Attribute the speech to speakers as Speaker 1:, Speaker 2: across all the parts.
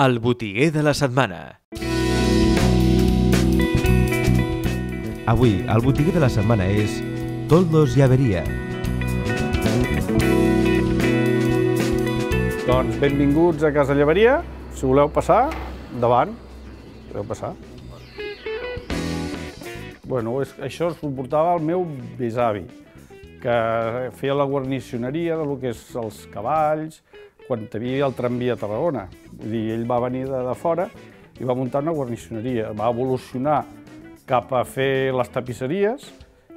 Speaker 1: El botiguer de la setmana.
Speaker 2: Avui, el botiguer de la setmana és Toldos i Averia.
Speaker 3: Doncs benvinguts a Casa Llevaria. Si voleu passar, endavant. Podeu passar. Bueno, això es portava el meu besavi, que feia la guarnicioneria del que és els cavalls, quan hi havia el tramvia a Tarragona. Vull dir, ell va venir de fora i va muntar una guarnicioneria. Va evolucionar cap a fer les tapisseries,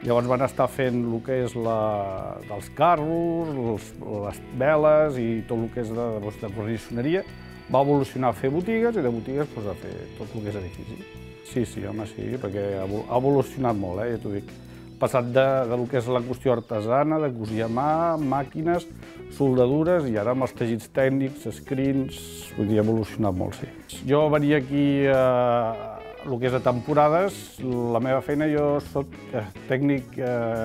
Speaker 3: llavors van estar fent el que és dels carros, les veles i tot el que és de guarnicioneria. Va evolucionar a fer botigues i de botigues a fer tot el que és edifici. Sí, home, sí, perquè ha evolucionat molt, ja t'ho dic. Passat del que és la qüestió artesana, de cosir a mà, màquines, soldadures, i ara amb els teixits tècnics, screens, vull dir, ha evolucionat molt, sí. Jo venia aquí el que és a temporades, la meva feina, jo soc tècnic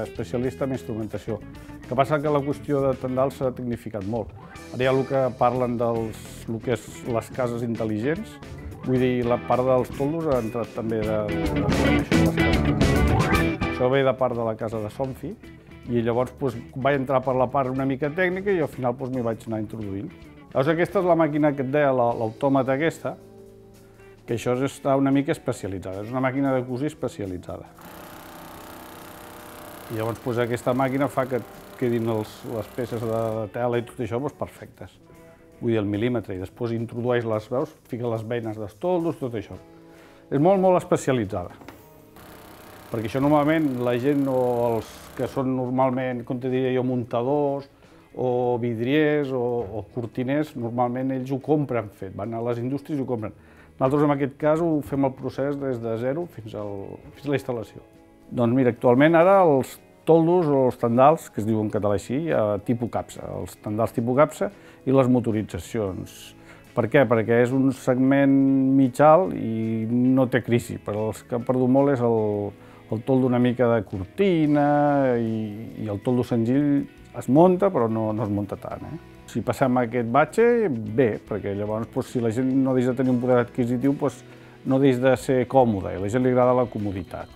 Speaker 3: especialista en instrumentació. El que passa que la qüestió de tendal s'ha tecnificat molt. Ara hi ha el que parlen del que és les cases intel·ligents, vull dir, la part dels toldos ha entrat també de les cases. Això ve de part de la casa de Somfi i llavors vaig entrar per la part una mica tècnica i al final m'hi vaig anar introduint. Llavors aquesta és la màquina que et deia, l'autòmata aquesta, que això està una mica especialitzada, és una màquina de cosir especialitzada. I llavors aquesta màquina fa que quedin les peces de tela i tot això perfectes. Vull dir, el mil·límetre, i després introdueix les veus, fica les beines dels toldos, tot això. És molt, molt especialitzada. Perquè això normalment la gent o els que són normalment, com te diria jo, muntadors o vidriers o cortiners, normalment ells ho compren fet, van a les indústries i ho compren. Nosaltres en aquest cas ho fem el procés des de zero fins a la instal·lació. Doncs mira, actualment ara els toldos o els tendals, que es diuen en català així, tipus capsa, els tendals tipus capsa i les motoritzacions. Per què? Perquè és un segment mig alt i no té crisi. Per als que han perdut molt és el toldo una mica de cortina i el toldo senzill es munta però no es munta tant. Si passem aquest batxe, bé, perquè llavors si la gent no deixa de tenir un poder adquisitiu no deixa de ser còmode i a la gent li agrada la comoditat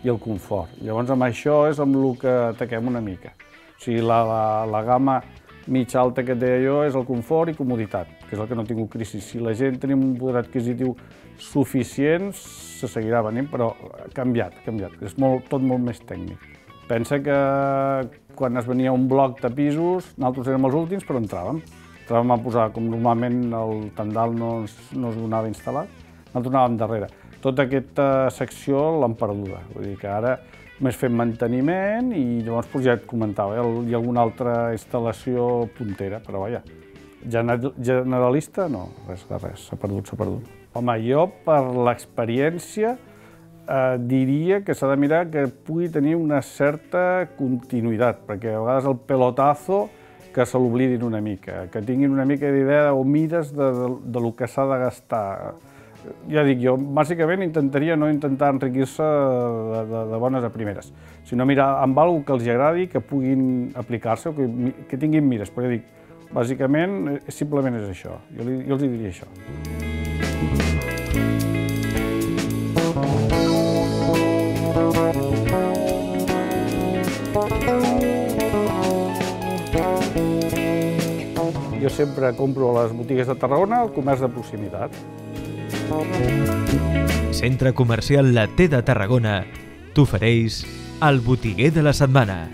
Speaker 3: i el confort. Llavors amb això és amb el que ataquem una mica. O sigui, la gamma mig alta que et deia jo és el confort i comoditat, que és el que no ha tingut crisi. Si la gent tenim un poder adquisitiu suficient, se seguirà venint, però ha canviat. És tot molt més tècnic. Pensa que quan es venia un bloc de pisos, nosaltres érem els últims, però entràvem. Entràvem a posar, com normalment el tendal no es donava instal·lat, nosaltres anàvem darrere. Tota aquesta secció l'hem perduda, vull dir que ara només fem manteniment i llavors ja et comentava, hi ha alguna altra instal·lació puntera, però vaja, generalista no, res de res, s'ha perdut. Home, jo per l'experiència diria que s'ha de mirar que pugui tenir una certa continuïtat, perquè a vegades el pelotazo que se l'oblidin una mica, que tinguin una mica d'idea o mires del que s'ha de gastar. Ja dic, jo bàsicament intentaria no intentar enriquir-se de bones a primeres, sinó mirar amb alguna que els agradi, que puguin aplicar-se o que tinguin mires. Però ja dic, bàsicament, simplement és això. Jo els diria això. Jo sempre compro a les botigues de Tarragona el comerç de proximitat.
Speaker 1: Centre Comercial La T de Tarragona t'ofereix el botiguer de la setmana.